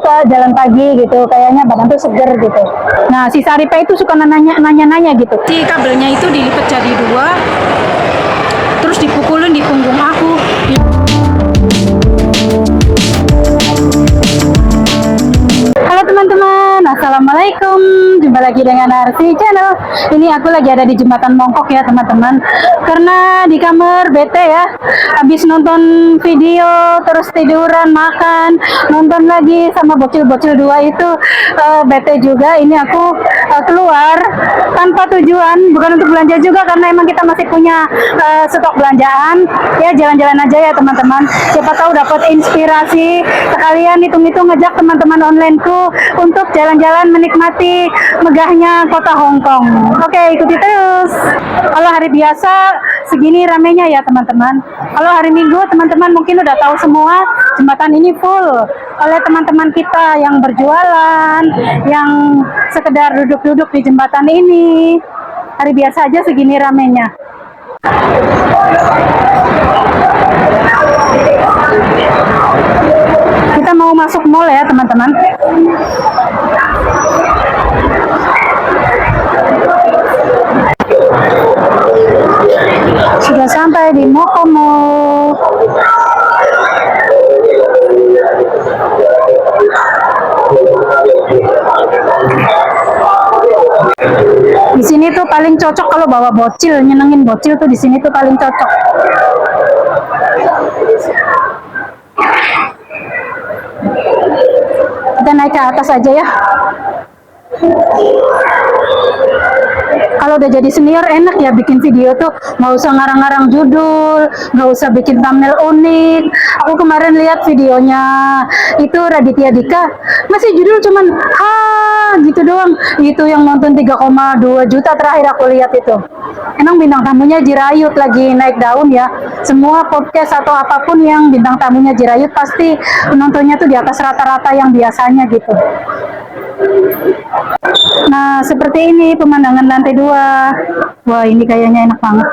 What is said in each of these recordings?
suka jalan pagi gitu, kayaknya badan tuh seger gitu. Nah, si Saripa itu suka nanya-nanya gitu. Si kabelnya itu dilipat jadi dua, terus dipukulin di punggung aku. Halo teman-teman, assalamualaikum. Jumpa lagi dengan Arsi Channel. Ini aku lagi ada di Jembatan Mongkok ya teman-teman. Karena di kamar bete ya. Habis nonton video, terus tiduran, makan, nonton lagi sama bocil-bocil dua itu bete juga. Ini aku keluar tanpa tujuan, bukan untuk belanja juga karena emang kita masih punya stok belanjaan. Ya jalan-jalan aja ya teman-teman. Siapa tahu dapat inspirasi. Sekalian hitung-hitung ngajak teman-teman onlineku untuk jalan-jalan menikmati megahnya kota Hong Kong. Oke, ikuti terus. Kalau hari biasa segini ramenya ya teman-teman. Kalau hari Minggu teman-teman mungkin udah tahu semua jembatan ini full oleh teman-teman kita yang berjualan, yang sekedar duduk-duduk di jembatan ini. Hari biasa aja segini ramenya. Kita mau masuk mall ya teman-teman. Sudah sampai di Mokomo. Di sini tuh paling cocok kalau bawa bocil, nyenengin bocil tuh di sini tuh paling cocok. Kita naik ke atas aja ya. Kalau udah jadi senior enak ya bikin video tuh, nggak usah ngarang-ngarang judul, nggak usah bikin thumbnail unik. Aku kemarin lihat videonya itu Raditya Dika, masih judul cuman gitu doang. Itu yang nonton 3,2 juta terakhir aku lihat itu. Emang bintang tamunya Jirayut lagi naik daun ya. Semua podcast atau apapun yang bintang tamunya Jirayut pasti penontonnya tuh di atas rata-rata yang biasanya gitu. Nah, seperti ini pemandangan lantai 2. Wah, ini kayaknya enak banget.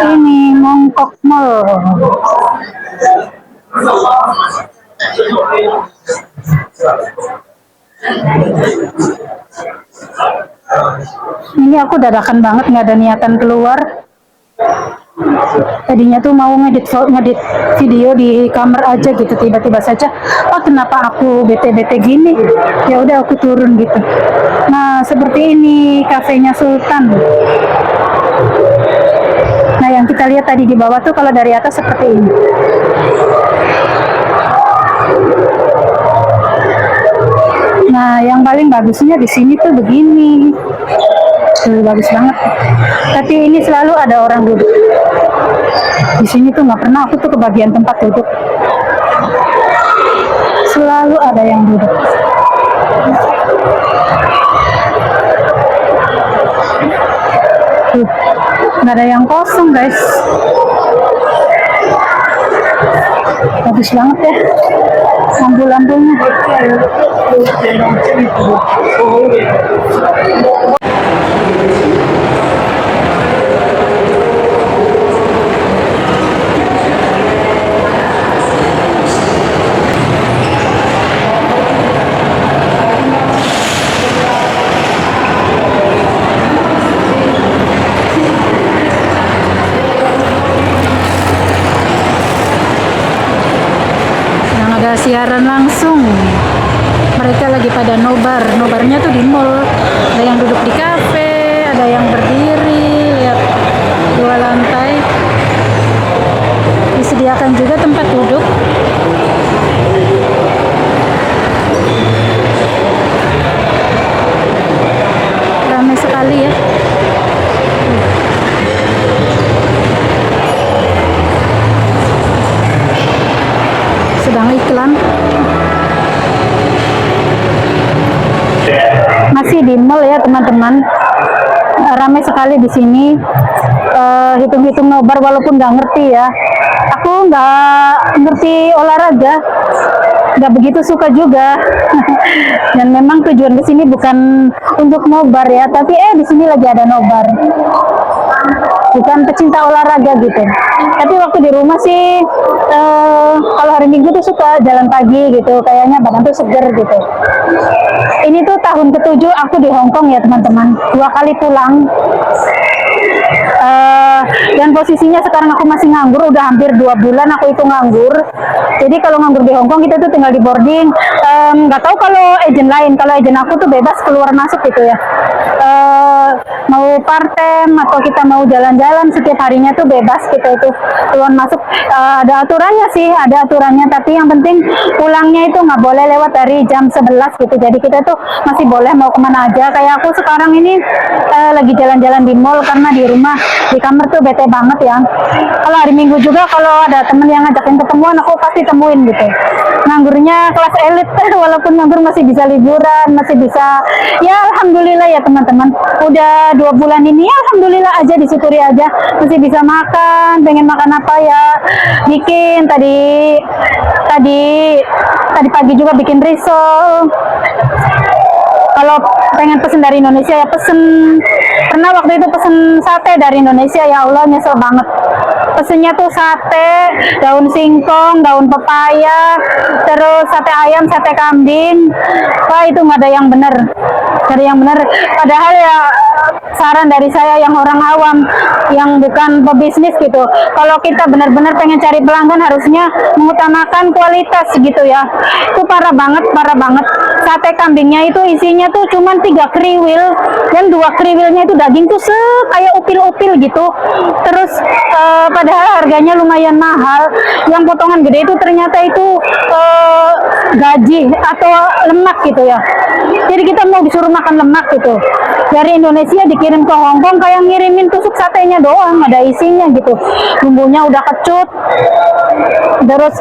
Ini Mongkok Mall. Ini aku dadakan banget, nggak ada niatan keluar. Tadinya tuh mau ngedit video di kamar aja gitu, tiba-tiba saja kenapa aku bete-bete gini, ya udah aku turun gitu. Nah, seperti ini kafenya Sultan. Nah, yang kita lihat tadi di bawah tuh kalau dari atas seperti ini. Nah, yang paling bagusnya di sini tuh begini. Bagus banget. Tapi ini selalu ada orang duduk. Di sini tuh nggak pernah aku tuh kebagian tempat duduk. Selalu ada yang duduk. Nggak ada yang kosong guys. Bagus banget ya lampu-lampunya. Siaran langsung, mereka lagi pada nobarnya tuh di mall. Ada yang duduk di kafe, ada yang berdiri. Lihat 2 lantai, disediakan juga tempat duduk. Ramai sekali ya. Sedang iklan. Masih di mall ya teman-teman. Ramai sekali di sini. Hitung-hitung nobar walaupun nggak ngerti ya. Aku nggak ngerti olahraga, nggak begitu suka juga. Dan memang tujuan ke sini bukan untuk nobar ya, tapi di sini lagi ada nobar. bukan pecinta olahraga gitu. Tapi waktu di rumah sih kalau hari Minggu tuh suka jalan pagi gitu, kayaknya badan tuh seger gitu. Ini tuh tahun ke-7 aku di Hong Kong ya teman-teman, 2 kali pulang. Dan posisinya sekarang aku masih nganggur, udah hampir 2 bulan aku itu nganggur. Jadi kalau nganggur di Hong Kong kita tuh tinggal di boarding. Nggak tahu kalau agent lain, kalau agent aku tuh bebas keluar masuk gitu ya. Mau part-time atau kita mau jalan-jalan setiap harinya tuh bebas gitu itu keluar masuk. Ada aturannya sih, ada aturannya, tapi yang penting pulangnya itu nggak boleh lewat dari jam 11 gitu. Jadi kita tuh masih boleh mau kemana aja. Kayak aku sekarang ini lagi jalan-jalan di mall karena di rumah di kamar tuh bete banget ya. Kalau hari Minggu juga kalau ada temen yang ngajakin ketemuan aku pasti temuin gitu. Nganggurnya kelas elit walaupun nganggur masih bisa liburan, masih bisa ya alhamdulillah ya teman-teman. Udah 2 bulan ini ya alhamdulillah aja, disyukuri aja masih bisa makan. Pengen makan apa ya bikin, tadi pagi juga bikin risol. Kalau pengen pesen dari Indonesia ya pesen. Pernah waktu itu pesen sate dari Indonesia, ya Allah nyesel banget. Pesennya tuh sate, daun singkong, daun pepaya, terus sate ayam, sate kambing. Wah itu nggak ada yang bener, nggak ada yang bener. Padahal ya saran dari saya yang orang awam, yang bukan pebisnis gitu. Kalau kita benar-benar pengen cari pelanggan harusnya mengutamakan kualitas gitu ya. Itu parah banget, parah banget. Sate kambingnya itu isinya tuh cuman 3 kriwil dan 2 kriwilnya itu daging tuh kayak upil-upil gitu. Terus padahal harganya lumayan mahal. Yang potongan gede itu ternyata itu gaji atau lemak gitu ya. Jadi kita mau disuruh makan lemak gitu. Dari Indonesia dikirim ke Hong Kong kayak ngirimin tusuk satenya doang, ada isinya gitu. Bumbunya udah kecut. Terus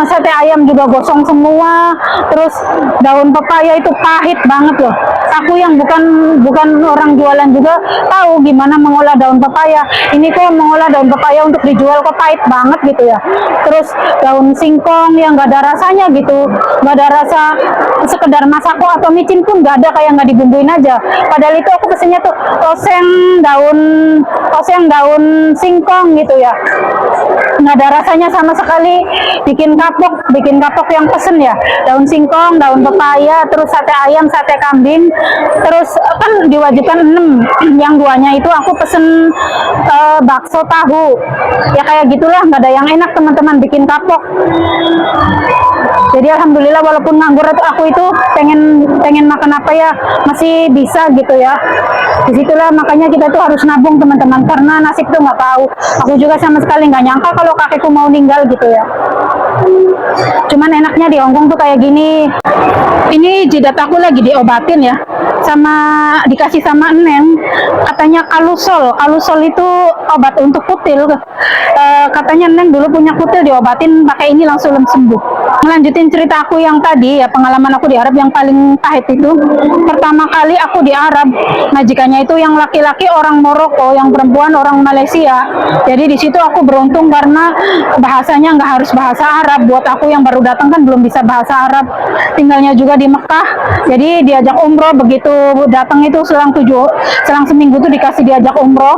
sate ayam juga gosong semua. Terus daun pepaya itu pahit banget loh. Aku yang bukan orang jualan juga tahu gimana mengolah daun pepaya. Ini kok mengolah daun pepaya untuk dijual kok pahit banget gitu ya. Terus daun singkong yang nggak ada rasanya gitu, nggak ada rasa, sekedar masako atau micin pun nggak ada, kayak nggak dibumbuin aja. Padahal itu aku pesennya tuh oseng daun singkong gitu ya, nggak ada rasanya sama sekali. Bikin kapok yang pesen ya, daun singkong, daun pepaya, terus sate ayam, sate kambing, terus kan diwajibkan 6. Yang 2-nya itu aku pesen bakso tahu ya, kayak gitulah, nggak ada yang enak teman-teman, bikin kapok. Jadi alhamdulillah walaupun nganggur aku itu pengen makan apa ya masih bisa gitu ya. Disitulah makanya kita tuh harus nabung teman-teman, karena nasib tuh nggak tahu. Aku juga sama sekali nggak nyangka kalau kakekku mau meninggal gitu ya. Cuman enaknya di Hongkong tuh kayak gini. Ini jidat aku lagi diobatin ya, dikasih sama Neng, katanya kalusol. Kalusol itu obat untuk kutil. Katanya Neng dulu punya kutil, diobatin pakai ini langsung sembuh. Melanjutin cerita aku yang tadi ya, pengalaman aku di Arab yang paling pahit itu. Pertama kali aku di Arab, majikannya itu yang laki-laki orang Maroko, yang perempuan orang Malaysia. Jadi di situ aku beruntung karena bahasanya nggak harus bahasa Arab. Buat aku yang baru datang kan belum bisa bahasa Arab. Tinggalnya juga di Mekah. Jadi diajak umroh, begitu datang itu selang seminggu tuh dikasih diajak umroh.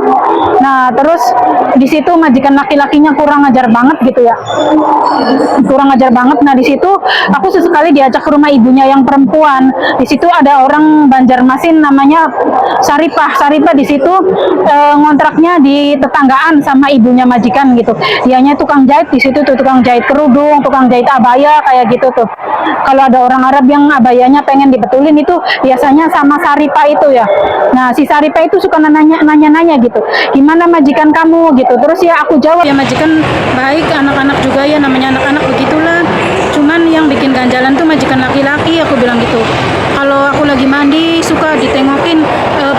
Nah terus di situ majikan laki-lakinya kurang ajar banget gitu ya, kurang ajar banget. Nah di situ aku sesekali diajak ke rumah ibunya yang perempuan. Di situ ada orang Banjarmasin namanya Saripah. Saripah di situ ngontraknya di tetanggaan sama ibunya majikan gitu. Dianya tukang jahit di situ tuh, tukang jahit kerudung, tukang jahit abaya kayak gitu tuh. Kalau ada orang Arab yang abayanya pengen dibetulin itu biasanya sama Saripah itu ya. Nah si Saripah itu suka nanya-nanya gitu, gimana majikan kamu gitu. Terus ya aku jawab, ya majikan baik, anak-anak juga ya, namanya anak-anak begitulah. Cuman yang bikin ganjalan tuh majikan laki-laki, aku bilang gitu. Kalau aku lagi mandi suka ditengokin,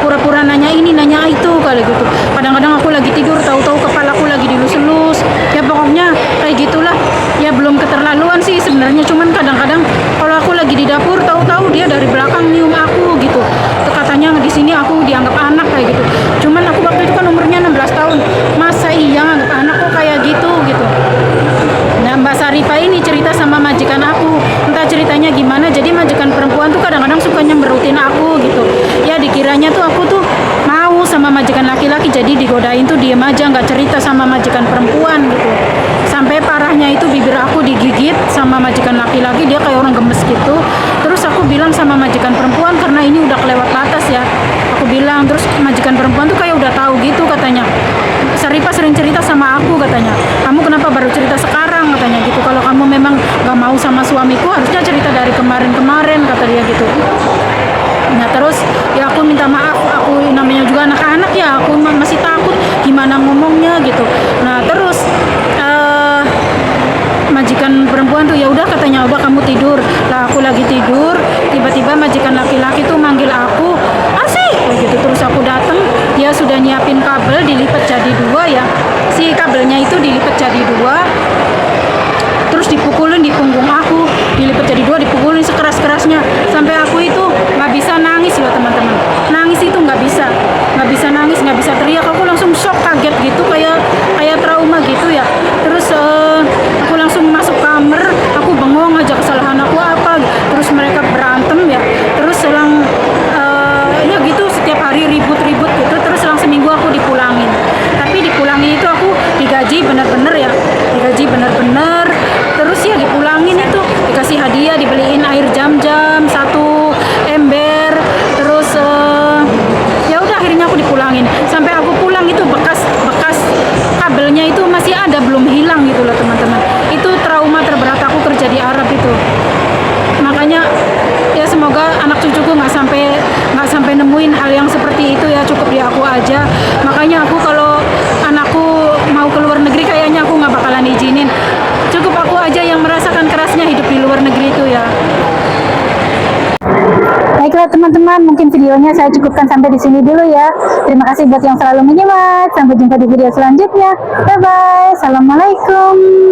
pura-pura nanya ini nanya itu kali gitu. Kadang-kadang aku lagi tidur tahu-tahu kepalaku lagi dilus-elus. Ya pokoknya kayak gitulah. Ya belum keterlaluan sih sebenarnya, cuman kadang-kadang kalau aku lagi di dapur tahu-tahu dia dari belakang nyium aku gitu. Katanya di sini aku dianggap anak kayak gitu. Cuman aku waktu itu kan umurnya 16 tahun. Masa iya nganggap anak kok kayak gitu. Nah Mbak Saripah ini cerita sama majikan aku, entah ceritanya gimana, jadi majikan perempuan tuh kadang-kadang suka nyemberutin aku gitu. Ya dikiranya tuh aku tuh mau sama majikan laki-laki, jadi majikan perempuan gitu. Sampai parahnya itu bibir aku digigit sama majikan laki-laki, dia kayak orang gemes gitu. Terus aku bilang sama majikan perempuan, karena ini udah kelewat batas ya, aku bilang. Terus majikan perempuan tuh kayak udah tahu gitu katanya. Saripa sering cerita sama aku katanya, kamu kenapa baru cerita sekarang katanya gitu, kalau kamu memang gak mau sama suamiku harusnya cerita dari kemarin-kemarin, kata dia gitu. Nah terus ya aku minta maaf, aku namanya juga anak-anak ya, aku masih takut gimana ngomongnya gitu. Nah terus majikan perempuan tuh ya udah katanya, udah kamu tidur lah. Aku lagi tidur, tiba-tiba majikan laki-laki tuh manggil aku, Asih kayak gitu. Terus aku datang, dia sudah nyiapin kabel dilipat jadi dua ya, si kabelnya itu dilipat jadi dua, terus dipukulin di punggung aku, dilipat jadi dua, dipukulin sekeras-kerasnya sampai aku itu nggak bisa nangis loh teman-teman. Nangis itu nggak bisa nangis, nggak bisa teriak. Aku langsung shock, kaget gitu, kayak trauma gitu ya. Terus aku langsung masuk kamar, aku bengong aja kesalahan aku apa. Terus mereka berantem ya, terus selang ya gitu setiap hari ribut-ribut gitu. Terus selang seminggu aku dipulangin, tapi dipulangin itu aku digaji bener-bener ya, digaji bener-bener. Terus ya dipulangin itu, dikasih hadiah, dibeliin air jam-jam 1 ember. Terus ya udah akhirnya aku dipulangin. Sampai aku pulang itu bekas kabelnya itu masih ada, belum hilang gitu loh teman-teman. Itu trauma terberat aku kerja di Arab itu. Makanya ya semoga anak cucuku nggak sampai nemuin hal yang seperti itu ya, cukup di aku aja. Makanya aku kalau anakku mau ke luar negeri kayaknya aku nggak bakalan izinin. Cukup aku aja yang merasakan kerasnya hidup di luar negeri itu ya. Baiklah teman-teman, mungkin videonya saya cukupkan sampai di sini dulu ya. Terima kasih buat yang selalu menyimak. Sampai jumpa di video selanjutnya. Bye bye. Assalamualaikum.